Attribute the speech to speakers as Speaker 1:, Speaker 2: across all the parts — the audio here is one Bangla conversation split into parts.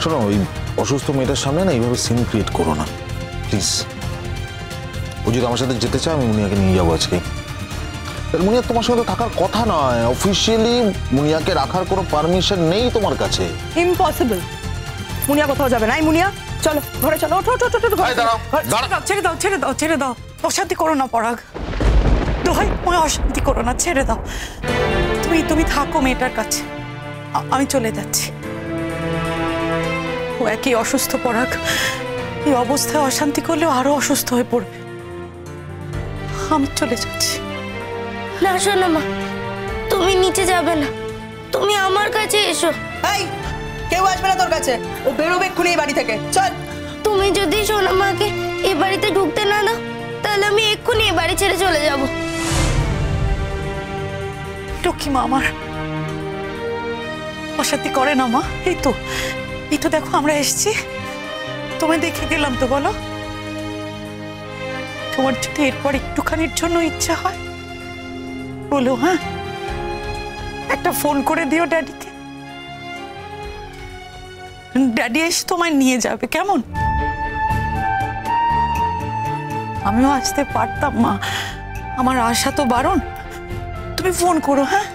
Speaker 1: শোনো, ওই অসুস্থ মেয়েটার সামনে না এইভাবে সিন ক্রিয়েট করো না প্লিজ। ও যদি আমার সাথে যেতে চায় আমি মুনিয়াকে নিয়ে যাবো আজকে। মুনিয়া তোমার সাথে থাকার কথা নয়, অফিসিয়ালি মুনিয়াকে রাখার কোনো পারমিশন নেই তোমার কাছে।
Speaker 2: ইম্পসিবল। মুনিয়া কোথাও যাবে না। মুনিয়া চলো ঘরে চলো। ওঠো ওঠো ওঠো।
Speaker 3: ছেড়ে দাও ছেড়ে দাও ছেড়ে দাও, অশান্তি করো না পরাগ, দোহাই অশান্তি করো না, ছেড়ে দাও। তুমি থাকো মেয়েটার কাছে, আমি চলে যাচ্ছি। ও একই অসুস্থ পরাগ, এই অবস্থায় অশান্তি করলেও আরো অসুস্থ হয়ে পড়বে। আমি চলে যাচ্ছি।
Speaker 4: না শোনো মা, তুমি নিচে যাবে না, তুমি আমার কাছে এসো।
Speaker 2: এই কেউ আসবে না তোর কাছে, ও বেরোবে এক্ষুনি এই বাড়ি থেকে। চল।
Speaker 4: তুমি যদি সোনা মাকে এই বাড়িতে ঢুকতে না দাও তাহলে আমি এক্ষুনি এই বাড়ি ছেড়ে চলে যাব।
Speaker 3: লক্ষ্মী মা আমার, অশান্তি করে না মা। এই তো দেখো আমরা এসছি, তোমায় দেখে গেলাম তো। বলো, তোমার যদি এরপর একটুখানির জন্য ইচ্ছা হয় বলো। হ্যাঁ, একটা ফোন করে দিও ড্যাডিকে, ড্যাডি এসে তোমায় নিয়ে যাবে, কেমন? আমিও আসতে পারতাম মা, আমার আশা তো বারণ। তুমি ফোন করো। হ্যাঁ,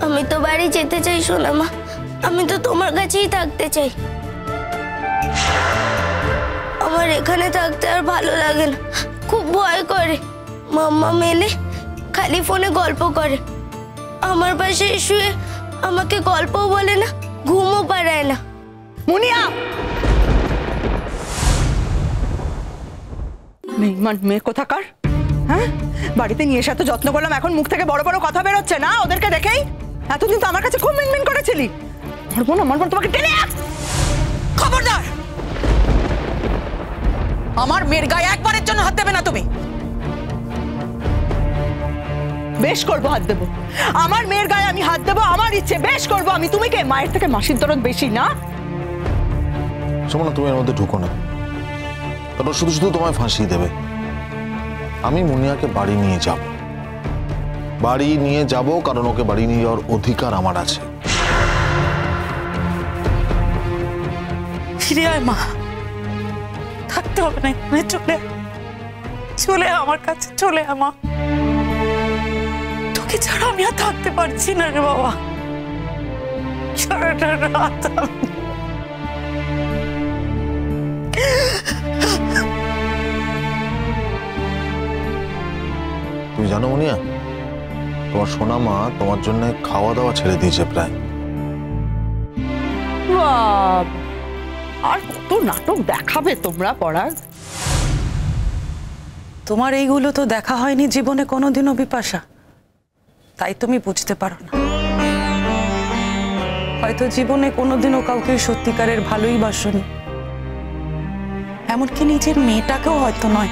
Speaker 4: আমি তো বাড়ি যেতে চাই সোনা মা, আমি তো তোমার কাছেই থাকতে চাই। আমার এখানে থাকতে আর ভালো লাগে না, খুব ভয় করে। মাম্মা মেলে খালি ফোনে গল্প করে, আমার পাশে শুয়ে আমাকে গল্পও বলে না, ঘুমও পাড়ায় না।
Speaker 2: মুনিয়া মেয়ে কোথাকার? হ্যাঁ, বাড়িতে নিয়ে এসে এত যত্ন করলাম, এখন মুখ থেকে বড় বড় কথা বেরোচ্ছে না ওদেরকে দেখেই? এতদিন তো আমার কাছে খুব মিনমিন করেছিলি। মারবো না মারবো, তোমাকে টেনে।
Speaker 3: খবরদার, আমার মেয়ের গায়ে একবারের জন্য হাত দেবে না তুমি।
Speaker 2: বেশ করবো, হাত দেবো। আমার মেয়ের গায়ে আমি হাত দেবো, আমার ইচ্ছে, বেশ করবো আমি। তুমি কে? মায়ের থেকে মাসির দরদ বেশি না?
Speaker 1: শোনো, তুমি এর মধ্যে ঢুকো না, তারপর শুধু শুধু তোমায় ফাঁসিয়ে দেবে। আমি মুনিয়াকে বাড়ি নিয়ে যাব, কারণ ওকে বাড়ি নিয়ে যাওয়ার অধিকার আমার আছে।
Speaker 3: ফিরে আয় মা, থাকতে হবে না, চলে আমার কাছে, চলে আয় মা। তোকে ছাড়া আমি আর থাকতে পারছি না রে বাবা। সারাটা রাত
Speaker 1: তুমি জানো মুনিয়া, তোমার সোনা মা তোমার জন্য খাওয়া দাওয়া ছেড়ে দিয়েছে প্রায়।
Speaker 2: আর কত নাটক দেখাবে তোমরা পরাগ?
Speaker 3: তোমার এইগুলো তো দেখা হয়নি জীবনে কোনোদিনও বিপাশা, তাই তুমি বুঝতে পারো না। হয়তো জীবনে কোনোদিনও কাউকে সত্যিকারের ভালোই বাসনি, এমনকি নিজের মেয়েটাকেও হয়তো নয়।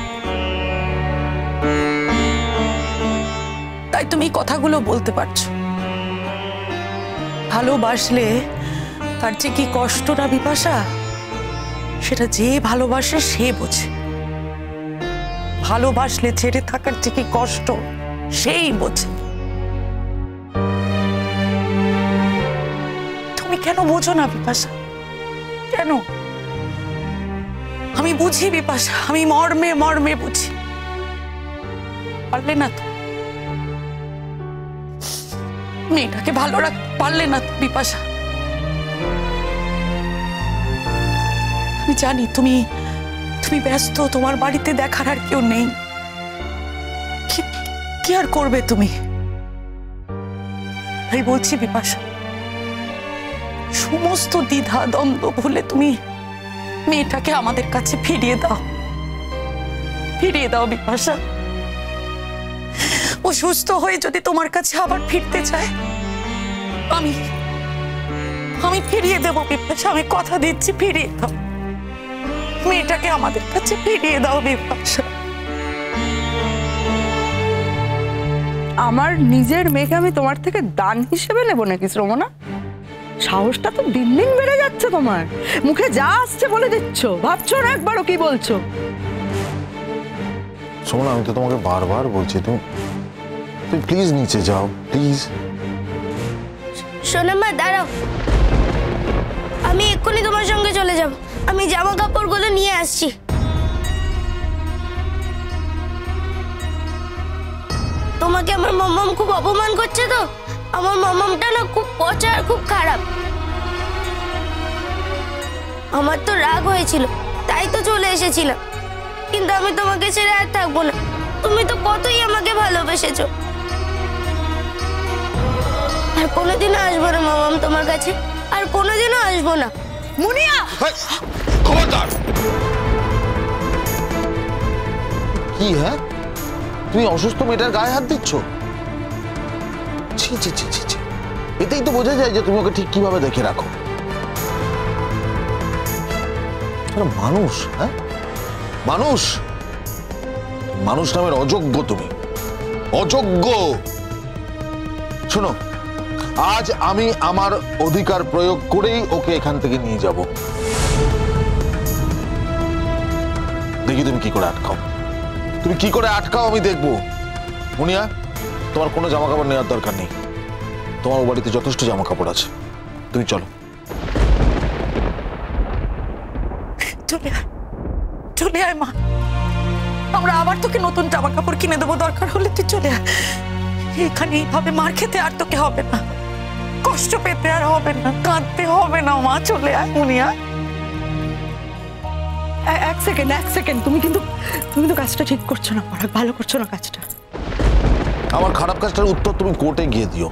Speaker 3: তাই তুমি কথাগুলো বলতে পারছো। ভালোবাসলে তার যে কি কষ্ট না বিপাশা, সেটা যে ভালোবাসে সে বোঝে। ভালোবাসলে ছেড়ে থাকার যে কি কষ্ট সেই বোঝে। তুমি কেন বোঝো না বিপাশা? কেন? আমি বুঝি বিপাশা, আমি মর্মে মর্মে বুঝি। পারলে না তো, মেয়েটাকে ভালো রাখতে পারলে না বিপাশা। আমি জানি তুমি ব্যস্ত, তোমার বাড়িতে দেখার আর কেউ নেই। কি আর করবে তুমি? তাই বলছি বিপাশা, সমস্ত দ্বিধা দ্বন্দ্ব ভুলে তুমি মেয়েটাকে আমাদের কাছে ফিরিয়ে দাও বিপাশা। ও সুস্থ হয়ে যদি তোমার কাছে আবার ফিরতে চায়, আমি ফিরিয়ে দেবো বিপাশা, আমি কথা দিচ্ছি, ফিরিয়ে দাও মেয়েটাকে, আমাদের কাছে ফিরিয়ে দাও বিপাশা।
Speaker 2: আমার নিজের মেয়েকে আমি তোমার থেকে দান হিসেবে নেবো নাকি শ্রমণা? সাহসটা তো দিন দিন বেড়ে যাচ্ছে তোমার। মুখে যা আসছে বলে দিচ্ছ, ভাবছো না একবারও কি বলছো?
Speaker 1: শোনো, আমি তো তোমাকে বারবার বলছি, তুমি প্লিজ নিচে যাও, প্লিজ।
Speaker 4: সোনা মা দাঁড়াও, আমি এক্ষুনি তোমার সঙ্গে চলে যাব, আমি জামা কাপড়গুলো নিয়ে আসছি। তোমাকে আমার মাম্মাম খুব অপমান করছে তো? আমার মাম্মামটা না খুব পচা আর খুব খারাপ। আমার তো রাগ হয়েছিল, তাই তো চলে এসেছিলাম, কিন্তু আমি তোমাকে ছেড়ে আর থাকবো না। তুমি তো কতই আমাকে ভালোবেসেছো। আর কোনোদিনও আসবো না মামাম তোমার কাছে, আর কোনোদিনও আসবো না।
Speaker 2: মুনিয়া,
Speaker 1: খবরদার! কি হ্যাঁ, তুমি অসুস্থ মেয়েটার গায়ে হাত দিচ্ছ? ছি ছি ছি ছি ছি, এতেই তো বোঝা যায় যে তুমি ওকে ঠিক কিভাবে দেখে রাখো। মানুষ, হ্যাঁ মানুষ, মানুষ নামের অযোগ্য তুমি, অযোগ্য। শোনো, আজ আমি আমার অধিকার প্রয়োগ করেই ওকে এখান থেকে নিয়ে যাব। দেখি তুমি কি করে আটকাও, তুমি কি করে আটকাও আমি দেখবো। মুনিয়া, তোমার কোনো জামা কাপড় নেওয়ার দরকার নেই, তোমার ও বাড়িতে যথেষ্ট জামা কাপড় আছে, তুমি চলো।
Speaker 3: চলে আয়, চলে আয় মা, আমরা আবার তোকে নতুন জামা কাপড় কিনে দেবো, দরকার হলে তুই চলে আয়। এখানে এইভাবে মার খেতে আর তোকে হবে না, কষ্ট পেতে আর হবে না, কাঁদতে হবে না মা, চলে আয় মুনিয়া।
Speaker 2: এক সেকেন্ড, তুমি কিন্তু কাজটা ঠিক করছো না পরাগ, ভালো করছো না কাজটা।
Speaker 1: আমার খারাপ কাজটার উত্তর তুমি কোর্টে গিয়ে দিও,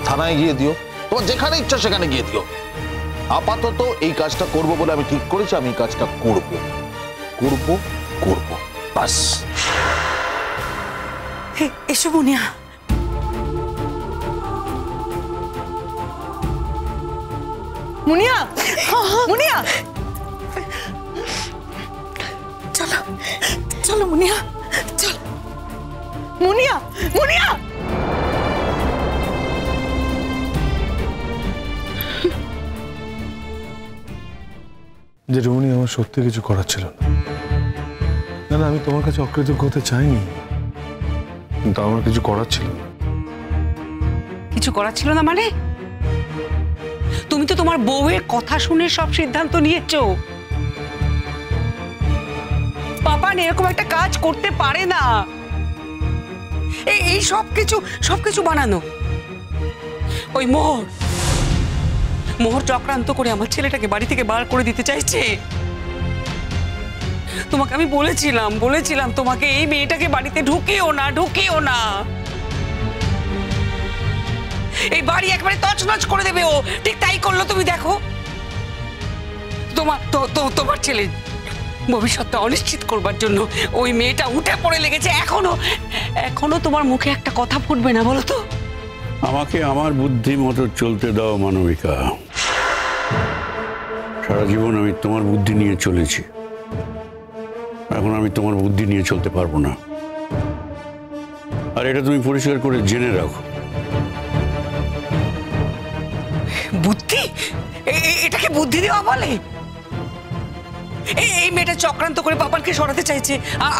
Speaker 1: থানায় গিয়ে দিও, তোমার যেখানে ইচ্ছা সেখানে গিয়ে দিও। আপাতত এই কাজটা করব বলে আমি ঠিক করেছি, আমি এই কাজটা করব করব করব, বাস।
Speaker 3: এসো মুনিয়া।
Speaker 2: মুনিয়া, মুনিয়া,
Speaker 3: চলো চলো মুনিয়া, চলো।
Speaker 2: মুনিয়া, মুনিয়া,
Speaker 5: জেঠুমনি, আমার সত্যি কিছু করার ছিল না। না, আমি তোমার কাছে অকৃতজ্ঞ হতে চাইনি, কিন্তু আমার কিছু করার ছিল না।
Speaker 6: কিছু করার ছিল না মানে? তুমি তো তোমার বউয়ের কথা শুনে সব সিদ্ধান্ত নিয়েছো। পাপান এরকম একটা কাজ করতে পারে না, এই সবকিছু বানানো। ওই মোহর চক্রান্ত করে আমার ছেলেটাকে বাড়ি থেকে বার করে দিতে চাইছে। তোমাকে আমি বলেছিলাম তোমাকে এই মেয়েটাকে বাড়িতে ঢুকিও না। এই বাড়ি একবারে তছনছ করে দেবে ও, ঠিক তাই করলো। তুমি দেখো, তোমার ছেলে ভবিষ্যৎটা অনিশ্চিত করবার জন্য ওই মেয়েটা উঠে পড়ে লেগেছে। এখনো তোমার মুখে একটা কথা ফুটবে না বলো তো?
Speaker 7: আমাকে আমার বুদ্ধি মতো চলতে দাও মানবিকা। সারা জীবন আমি তোমার বুদ্ধি নিয়ে চলেছি, এখন আমি তোমার বুদ্ধি নিয়ে চলতে পারবো না। আর এটা তুমি পরিষ্কার করে জেনে রাখো।
Speaker 6: বুদ্ধি? এটাকে বুদ্ধি দেওয়া বলে? এই মেয়েটা চক্রান্ত করে পাপানকে সরাতে চাইছে,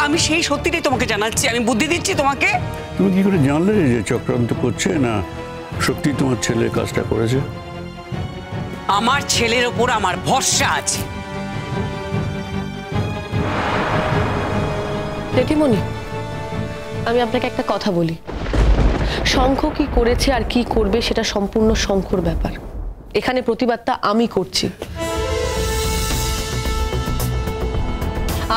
Speaker 6: আমি সেই সত্যিটাই তোমাকে জানাচ্ছি। আমি বুদ্ধি দিচ্ছি তোমাকে।
Speaker 7: তুমি কি করে জানলে যে চক্রান্ত করছে না সত্যি তোমার ছেলে কাজটা করেছে?
Speaker 6: আমার ছেলের ওপর আমার ভরসা আছে।
Speaker 8: জেঠিমণি, আমি আপনাকে একটা কথা বলি। শঙ্খ কি করেছে আর কি করবে সেটা সম্পূর্ণ শঙ্খর ব্যাপার। এখানে প্রতিবাদটা আমি করছি।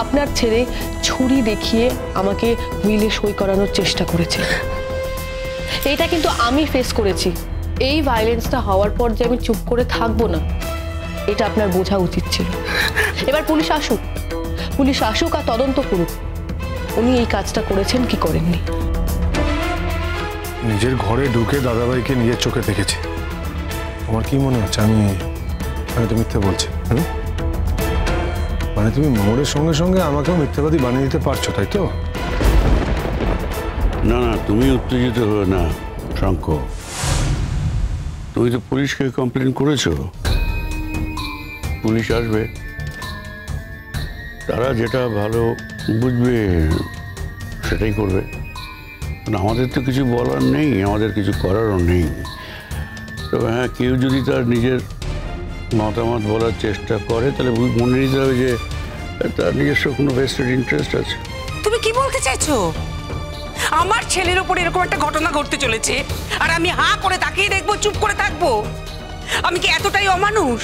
Speaker 8: আপনার ছেলে ছুরি দেখিয়ে আমাকে উইলে সই করানোর চেষ্টা করেছে, এইটা কিন্তু আমি ফেস করেছি। এই ভায়োলেন্সটা হওয়ার পর যে আমি চুপ করে থাকবো না, এটা আপনার বোঝা উচিত ছিল। এবার পুলিশ আসুক আর তদন্ত করুক উনি এই কাজটা করেছেন কি করেননি।
Speaker 5: নিজের ঘরে ঢুকে দাদাভাইকে নিজের চোখে দেখেছি। আমার কি মনে হচ্ছে আমি তো মিথ্যে বলছি? মানে তুমি মোড়ের সঙ্গে সঙ্গে আমাকেও মিথ্যাবাদী বানিয়ে দিতে পারছো, তাই তো?
Speaker 7: না, তুমি উত্তেজিত হও না শঙ্খ। তুমি তো পুলিশকে কমপ্লেন করেছো, পুলিশ আসবে, তারা যেটা ভালো বুঝবে সেটাই করবে। আমাদের তো কিছু বলার নেই, আমাদের কিছু করারও নেই। তবে হ্যাঁ, কেউ যদি তার নিজের মতামত বলার চেষ্টা করে, তাহলে মনে নিতে হবে যে তার নিজস্ব কোনো ভেস্টেড ইন্টারেস্ট আছে।
Speaker 6: তুমি কি বলতে চাইছো? আমার ছেলের উপর এরকম একটা ঘটনা ঘটতে চলেছে আর আমি হাঁ করে তাকিয়ে দেখবো, চুপ করে থাকবো? আমি কি এতটাই অমানুষ?